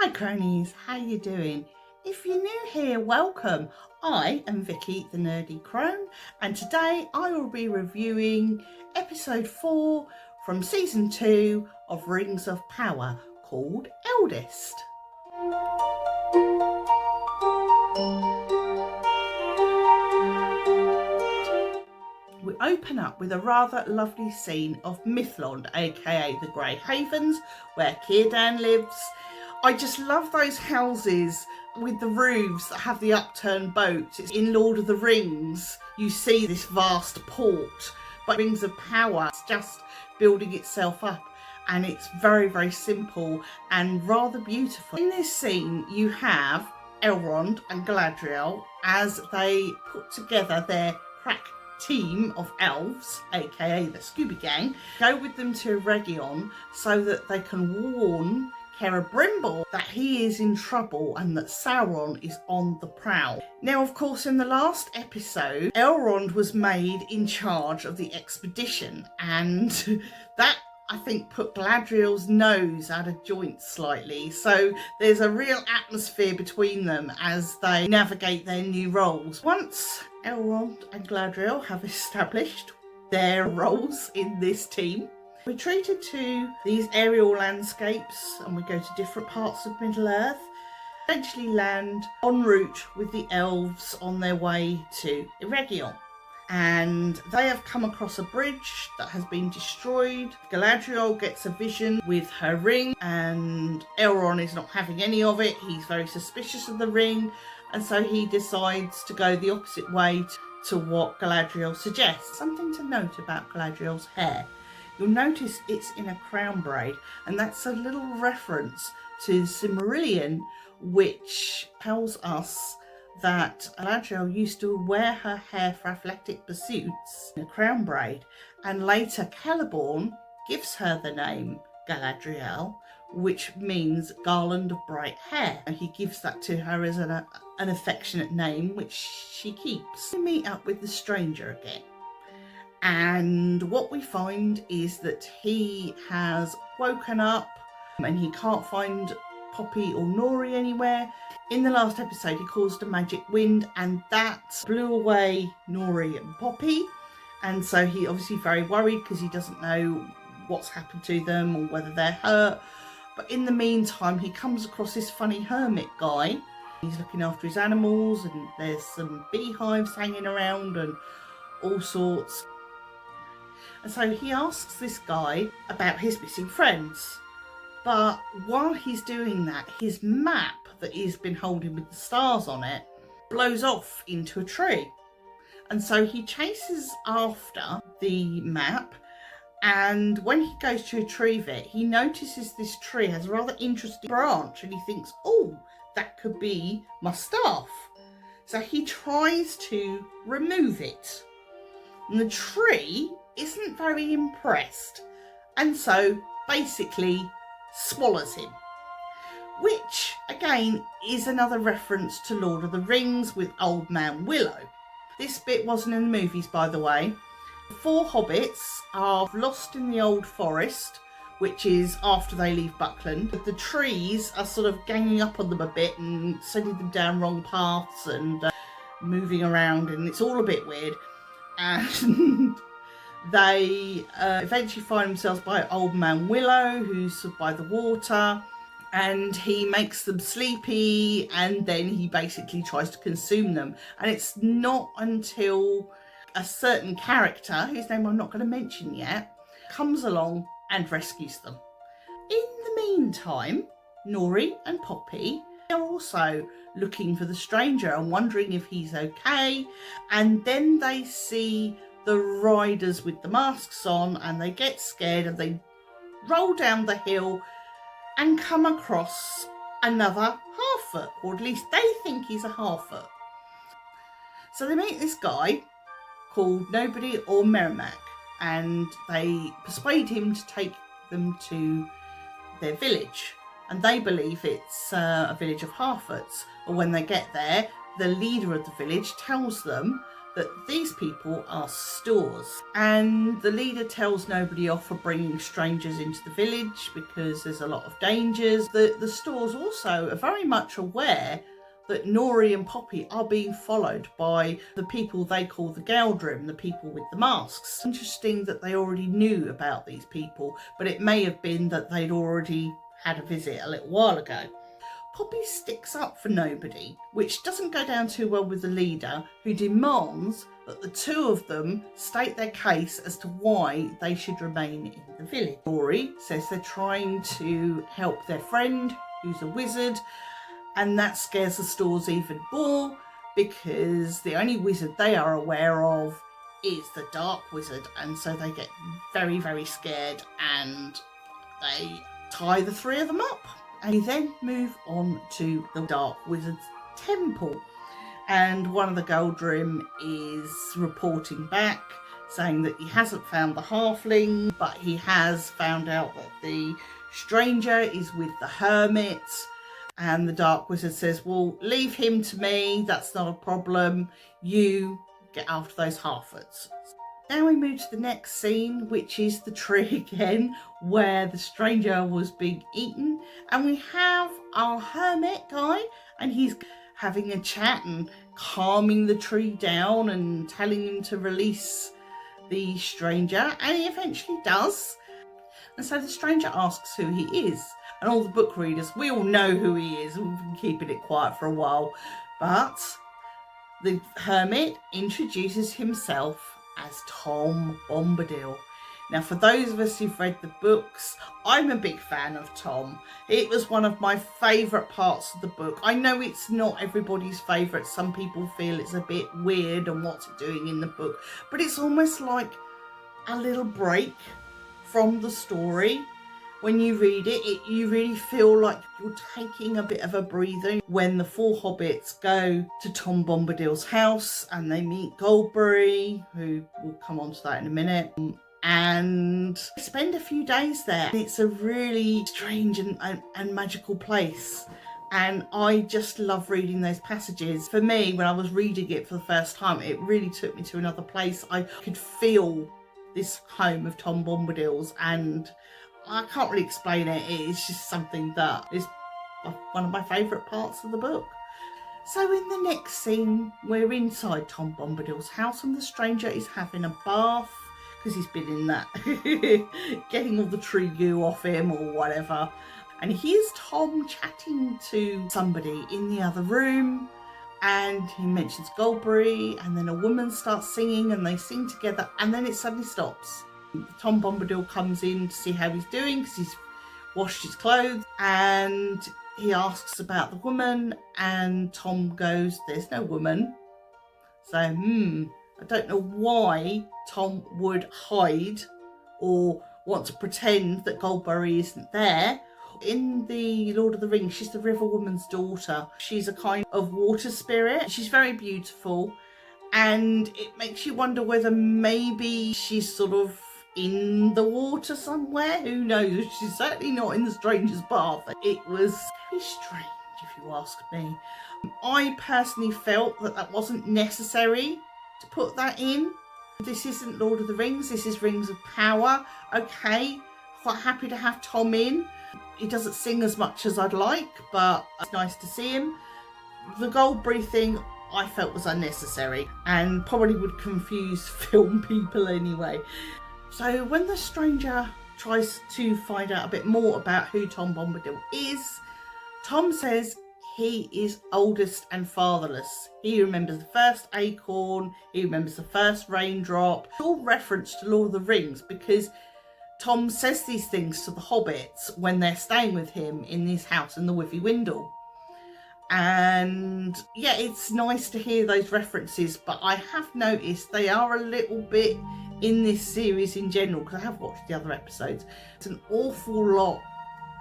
Hi cronies, how you doing? If you're new here, welcome. I am Vicky the Nerdy Crone, and today I will be reviewing episode 4 from season 2 of Rings of Power, called Edlest. We open up with a rather lovely scene of Mythlond, aka the Grey Havens, where Círdan lives. I just love those houses with the roofs that have the upturned boats. It's in Lord of the Rings, you see this vast port, but Rings of Power, it's just building itself up, and it's very, very simple and rather beautiful. In this scene, you have Elrond and Galadriel as they put together their crack team of elves, aka the Scooby Gang, go with them to Eregion so that they can warn Celebrimbor that he is in trouble and that Sauron is on the prowl. Now, of course, in the last episode, Elrond was made in charge of the expedition, and that, I think, put Galadriel's nose out of joint slightly. So there's a real atmosphere between them as they navigate their new roles. Once Elrond and Galadriel have established their roles in this team, we're treated to these aerial landscapes, and we go to different parts of Middle-earth, eventually land en route with the elves on their way to Eregion. And they have come across a bridge that has been destroyed. Galadriel gets a vision with her ring, and Elrond is not having any of it. He's very suspicious of the ring, and so he decides to go the opposite way to what Galadriel suggests. Something to note about Galadriel's hair. You'll notice it's in a crown braid, and that's a little reference to Silmarillion, which tells us that Galadriel used to wear her hair for athletic pursuits in a crown braid, and later Celeborn gives her the name Galadriel, which means garland of bright hair, and he gives that to her as an affectionate name, which she keeps. We meet up with the stranger again, and what we find is that he has woken up and he can't find Poppy or Nori anywhere. In the last episode, he caused a magic wind, and that blew away Nori and Poppy, and so he obviously very worried because he doesn't know what's happened to them or whether they're hurt. But in the meantime, he comes across this funny hermit guy. He's looking after his animals, and there's some beehives hanging around and all sorts. And so he asks this guy about his missing friends. But while he's doing that, his map that he's been holding with the stars on it blows off into a tree. And so he chases after the map, and when he goes to retrieve it, he notices this tree has a rather interesting branch, and he thinks, oh, that could be my staff. So he tries to remove it, and the tree isn't very impressed, and so basically swallows him, which again is another reference to Lord of the Rings with Old Man Willow. This bit wasn't in the movies, by the way. The 4 hobbits are lost in the old forest, which is after they leave Buckland. The trees are sort of ganging up on them a bit and sending them down wrong paths and moving around, and it's all a bit weird. And they eventually find themselves by Old Man Willow, who's by the water, and he makes them sleepy, and then he basically tries to consume them. And it's not until a certain character, whose name I'm not going to mention yet, comes along and rescues them. In the meantime, Nori and Poppy are also looking for the stranger and wondering if he's okay, and then they see the riders with the masks on, and they get scared, and they roll down the hill and come across another half-foot, or at least they think he's a half-foot. So they meet this guy called Nobody or Merrimack, and they persuade him to take them to their village, and they believe it's a village of half-foots. But when they get there, the leader of the village tells them that these people are stores, and the leader tells nobody off for bringing strangers into the village because there's a lot of dangers. The stores also are very much aware that Nori and Poppy are being followed by the people they call the Galdrim, the people with the masks. Interesting that they already knew about these people, but it may have been that they'd already had a visit a little while ago. Poppy sticks up for nobody, which doesn't go down too well with the leader, who demands that the two of them state their case as to why they should remain in the village. Nori says they're trying to help their friend, who's a wizard, and that scares the stores even more because the only wizard they are aware of is the dark wizard, and so they get very, very scared and they tie the three of them up. And we then move on to the dark wizard's temple, and one of the Galdrim is reporting back saying that he hasn't found the halfling, but he has found out that the stranger is with the hermit. And the dark wizard says, well, leave him to me, that's not a problem, you get after those halfords. Now we move to the next scene, which is the tree again, where the stranger was being eaten, and we have our hermit guy, and he's having a chat and calming the tree down and telling him to release the stranger, and he eventually does. And so the stranger asks who he is. And all the book readers, we all know who he is. We've been keeping it quiet for a while. But the hermit introduces himself as Tom Bombadil. Now, for those of us who've read the books, I'm a big fan of Tom. It was one of my favourite parts of the book. I know it's not everybody's favourite. Some people feel it's a bit weird and what's it doing in the book. But it's almost like a little break from the story. When you read it, you really feel like you're taking a bit of a breather when the four hobbits go to Tom Bombadil's house and they meet Goldberry, who will come on to that in a minute, and spend a few days there. It's a really strange and magical place. And I just love reading those passages. For me, when I was reading it for the first time, it really took me to another place. I could feel this home of Tom Bombadil's, and I can't really explain it. It's just something that is one of my favourite parts of the book. So in the next scene, we're inside Tom Bombadil's house and the stranger is having a bath because he's been in that, getting all the tree goo off him or whatever. And here's Tom chatting to somebody in the other room, and he mentions Goldberry, and then a woman starts singing and they sing together, and then it suddenly stops. Tom Bombadil comes in to see how he's doing because he's washed his clothes, and he asks about the woman, and Tom goes, there's no woman. So I don't know why Tom would hide or want to pretend that Goldberry isn't there. In the Lord of the Rings, she's the River Woman's daughter. She's a kind of water spirit. She's very beautiful, and it makes you wonder whether maybe she's sort of in the water somewhere. Who knows? She's certainly not in the stranger's bath. It was very strange, if you ask me. I personally felt that wasn't necessary to put that in. This isn't Lord of the Rings, this is Rings of Power. Okay, quite happy to have Tom in. He doesn't sing as much as I'd like, but it's nice to see him. The Goldberry thing I felt was unnecessary and probably would confuse film people anyway. So when the stranger tries to find out a bit more about who Tom Bombadil is, Tom says he is oldest and fatherless. He remembers the first acorn, he remembers the first raindrop. It's all reference to Lord of the Rings because Tom says these things to the hobbits when they're staying with him in his house in the Withy Windle. And yeah, it's nice to hear those references, but I have noticed they are a little bit in this series in general, because I have watched the other episodes. It's an awful lot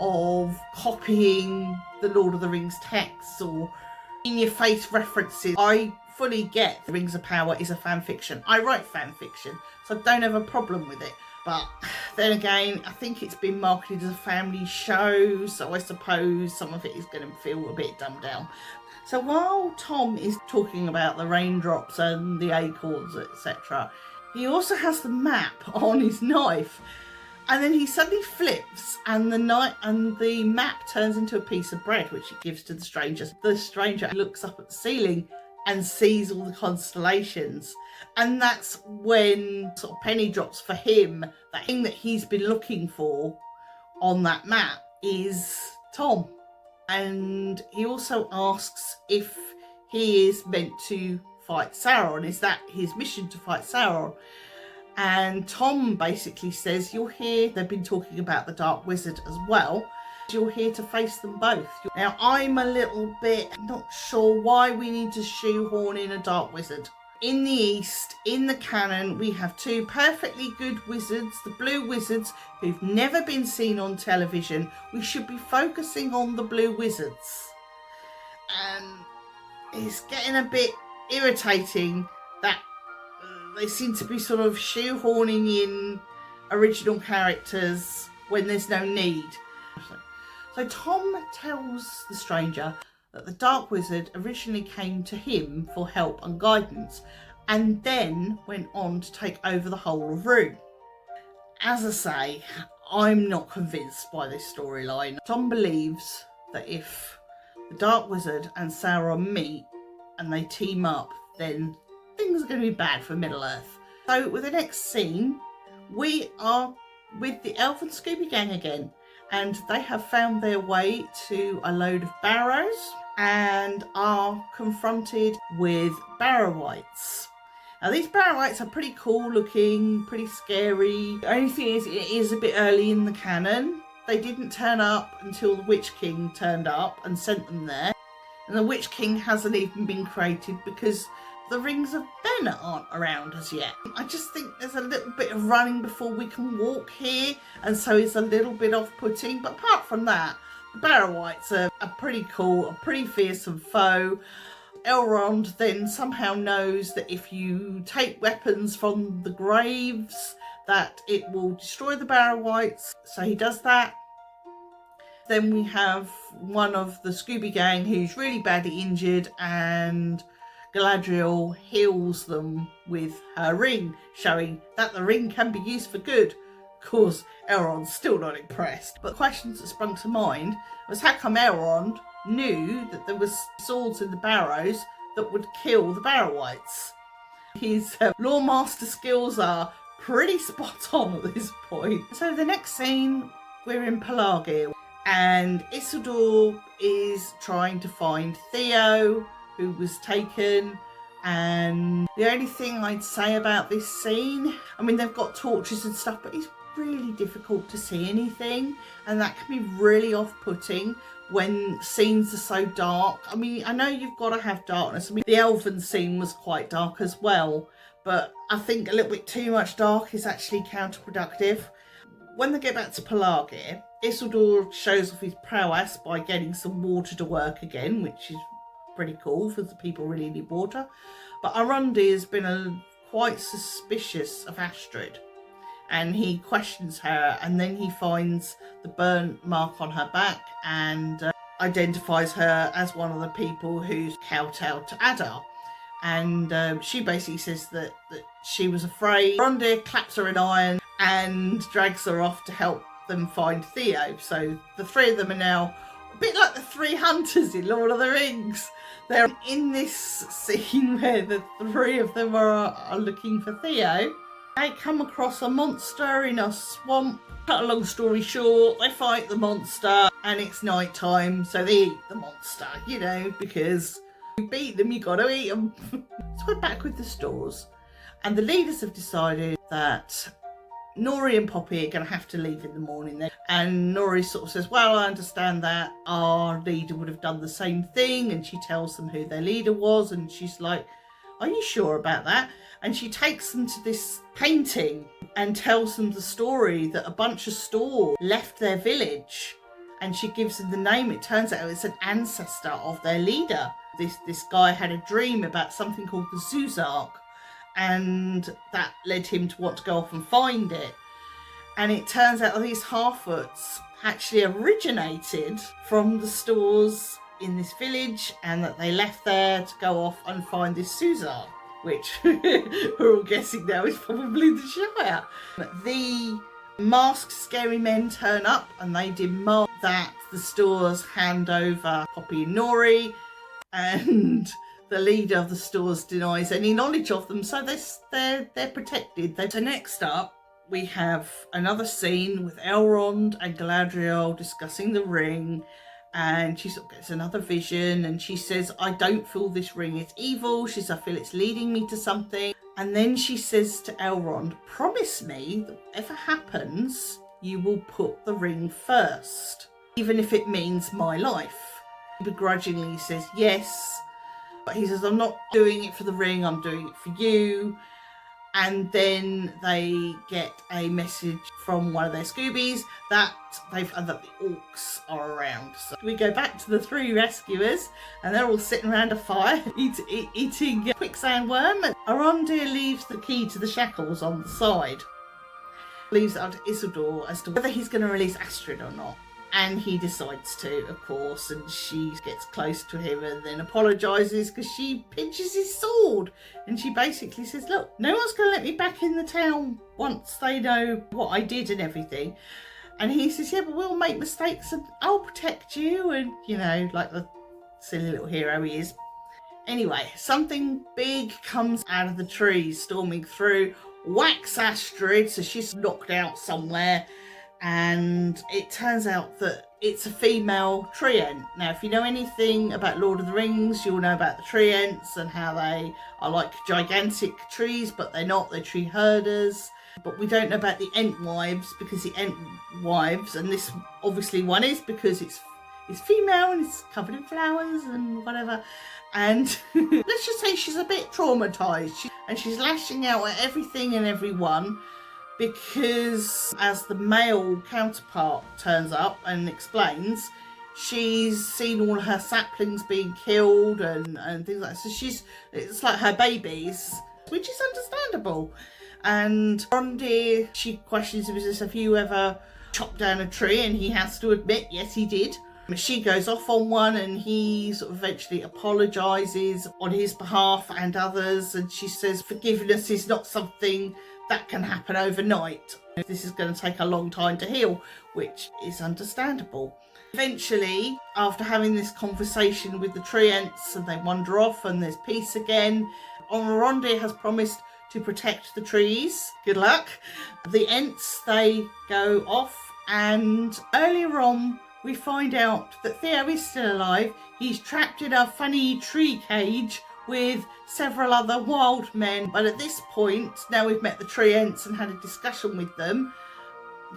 of copying the Lord of the Rings texts or in-your-face references. I fully get the Rings of Power is a fan fiction. I write fan fiction, so I don't have a problem with it. But then again, I think it's been marketed as a family show, so I suppose some of it is going to feel a bit dumbed down. So while Tom is talking about the raindrops and the acorns, etc., he also has the map on his knife. And then he suddenly flips, and the map turns into a piece of bread, which he gives to the stranger. The stranger looks up at the ceiling and sees all the constellations. And that's when sort of penny drops for him. That thing that he's been looking for on that map is Tom. And he also asks if he is meant to fight Sauron. Is that his mission, to fight Sauron? And Tom basically says, you're here, they've been talking about the Dark Wizard as well, you're here to face them both. Now, I'm a little bit not sure why we need to shoehorn in a Dark Wizard. In the East, in the canon, we have two perfectly good wizards, the Blue Wizards, who've never been seen on television. We should be focusing on the Blue Wizards. And it's getting a bit irritating that they seem to be sort of shoehorning in original characters when there's no need. So Tom tells the stranger that the Dark Wizard originally came to him for help and guidance, and then went on to take over the whole of Rune. As I say, I'm not convinced by this storyline. Tom believes that if the Dark Wizard and Sauron meet and they team up, then things are going to be bad for Middle-earth. So with the next scene, we are with the Elf and Scooby Gang again, and they have found their way to a load of barrows and are confronted with Barrow-wights. Now these Barrow-wights are pretty cool looking, pretty scary. The only thing is, it is a bit early in the canon. They didn't turn up until the Witch King turned up and sent them there. And the Witch King hasn't even been created because the Rings of Ben aren't around as yet. I just think there's a little bit of running before we can walk here, and so it's a little bit off-putting. But apart from that, the Barrow-wights are pretty cool, a pretty fearsome foe. Elrond then somehow knows that if you take weapons from the graves, that it will destroy the Barrow-wights, so he does that. Then we have one of the Scooby Gang who's really badly injured, and Galadriel heals them with her ring, showing that the ring can be used for good. Of course, Elrond's still not impressed. But the questions that sprung to mind was, how come Elrond knew that there was swords in the barrows that would kill the Barrow-wights? His Lawmaster skills are pretty spot on at this point. So the next scene, we're in Pelargir, and Isildur is trying to find Theo, who was taken. And the only thing I'd say about this scene, I mean, they've got torches and stuff, but it's really difficult to see anything, and that can be really off-putting when scenes are so dark. I mean, I know you've got to have darkness. I mean, the elven scene was quite dark as well, but I think a little bit too much dark is actually counterproductive. When they get back to Pelargir, Isildur shows off his prowess by getting some water to work again, which is pretty cool for the people who really need water. But Arundi has been quite suspicious of Astrid, and he questions her, and then he finds the burn mark on her back and identifies her as one of the people who's kowtowed to Adar. And she basically says that she was afraid. Arundi claps her in iron and drags her off to help them find Theo. So the three of them are now a bit like the three hunters in Lord of the Rings. They're in this scene where the three of them are looking for Theo. They come across a monster in a swamp. Cut a long story short, they fight the monster, and it's night time, so they eat the monster, you know, because you beat them, you gotta eat them. So we're back with the stores, and the leaders have decided that Nori and Poppy are going to have to leave in the morning. And Nori sort of says, well, I understand that our leader would have done the same thing. And she tells them who their leader was. And she's like, are you sure about that? And she takes them to this painting and tells them the story that a bunch of stores left their village. And she gives them the name. It turns out it's an ancestor of their leader. This guy had a dream about something called the Zuzark, and that led him to want to go off and find it. And it turns out that these Harfoots actually originated from the stores in this village, and that they left there to go off and find this Suzar, which we're all guessing now is probably the Shire. The masked scary men turn up and they demand that the stores hand over Poppy and Nori, and the leader of the stores denies any knowledge of them, so they're protected. So next up, we have another scene with Elrond and Galadriel discussing the ring, and she sort of gets another vision, and she says, I don't feel this ring is evil. She says, I feel it's leading me to something. And then she says to Elrond, promise me that whatever happens, you will put the ring first, even if it means my life. He begrudgingly says yes, but he says, I'm not doing it for the ring, I'm doing it for you. And then they get a message from one of their Scoobies that that the orcs are around. So we go back to the three rescuers, and they're all sitting around a fire eating quicksand worm. Arondir leaves the key to the shackles on the side. Leaves it up to Isildur as to whether he's going to release Astrid or not. And he decides to, of course, and she gets close to him and then apologises because she pinches his sword. And she basically says, look, no one's going to let me back in the town once they know what I did and everything. And he says, yeah, but we'll make mistakes and I'll protect you. And, you know, like the silly little hero he is. Anyway, something big comes out of the trees, storming through, whacks Astrid, so she's knocked out somewhere. And it turns out that it's a female treant. Now, if you know anything about Lord of the Rings, you'll know about the treants and how they are like gigantic trees, but they're not, they're tree herders. But we don't know about the Entwives, because the Entwives, and this obviously one is because it's female and it's covered in flowers and whatever. And let's just say she's a bit traumatised, and she's lashing out at everything and everyone. Because as the male counterpart turns up and explains, she's seen all her saplings being killed and things like that. So it's like her babies, which is understandable. And Rondir, she questions him, says, have you ever chopped down a tree? And he has to admit, yes, he did. She goes off on one and he sort of eventually apologises on his behalf and others. And she says forgiveness is not something that can happen overnight. This is going to take a long time to heal, which is understandable. Eventually, after having this conversation with the treants, and they wander off and there's peace again, Arondir has promised to protect the trees. Good luck. The Ents, they go off, and earlier on we find out that Theo is still alive. He's trapped in a funny tree cage with several other wild men, but at this point, now we've met the treants and had a discussion with them,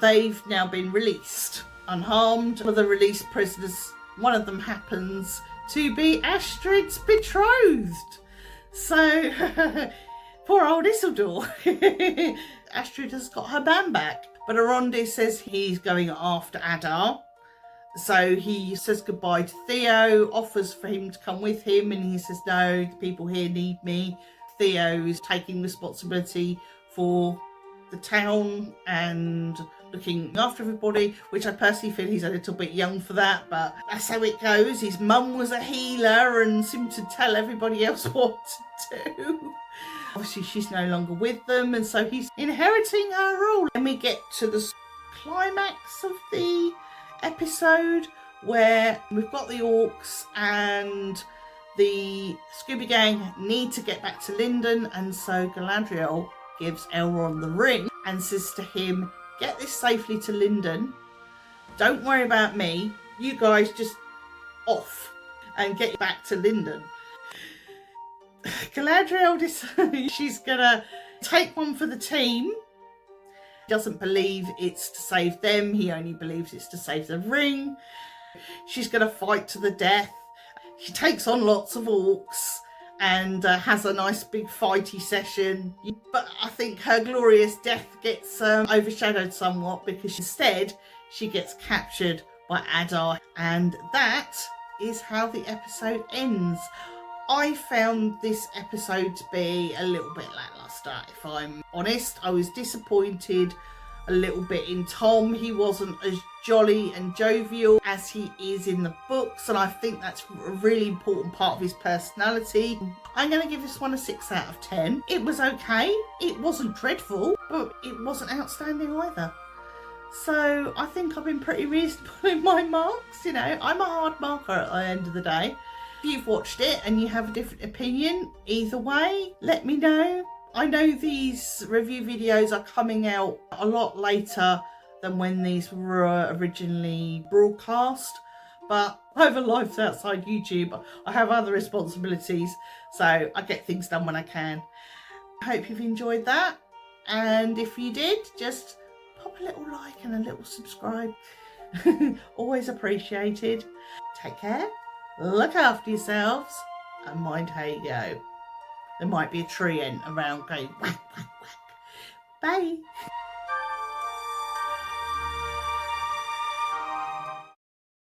they've now been released unharmed. One of the released prisoners, one of them happens to be Astrid's betrothed. So poor old Isildur. Astrid has got her man back, but Arondir says he's going after Adar. So he says goodbye to Theo, offers for him to come with him, and he says, no, the people here need me. Theo is taking responsibility for the town and looking after everybody, which I personally feel he's a little bit young for that, but that's how it goes. His mum was a healer and seemed to tell everybody else what to do. Obviously, she's no longer with them, and so he's inheriting her role. And we get to the climax of the episode where we've got the orcs and the Scooby Gang need to get back to Linden, and so Galadriel gives Elrond the ring and says to him, get this safely to Linden, don't worry about me, you guys just off and get back to Linden. Galadriel decides she's gonna take one for the team. Doesn't believe it's to save them, he only believes it's to save the ring. She's going to fight to the death. She takes on lots of orcs and has a nice big fighty session, but I think her glorious death gets overshadowed somewhat because instead she gets captured by Adar, and that is how the episode ends. I found this episode to be a little bit lacklustre, if I'm honest. I was disappointed a little bit in Tom. He wasn't as jolly and jovial as he is in the books, and I think that's a really important part of his personality. I'm going to give this one a 6 out of 10. It was okay. It wasn't dreadful, but it wasn't outstanding either. So I think I've been pretty reasonable in my marks. You know, I'm a hard marker at the end of the day. If you've watched it and you have a different opinion, either way, let me know. I know these review videos are coming out a lot later than when these were originally broadcast, but I have a life outside YouTube. I have other responsibilities, so I get things done when I can. I hope you've enjoyed that, and if you did, just pop a little like and a little subscribe. Always appreciated. Take care, look after yourselves, and mind how you go. There might be a tree around going whack, whack, whack. Bye.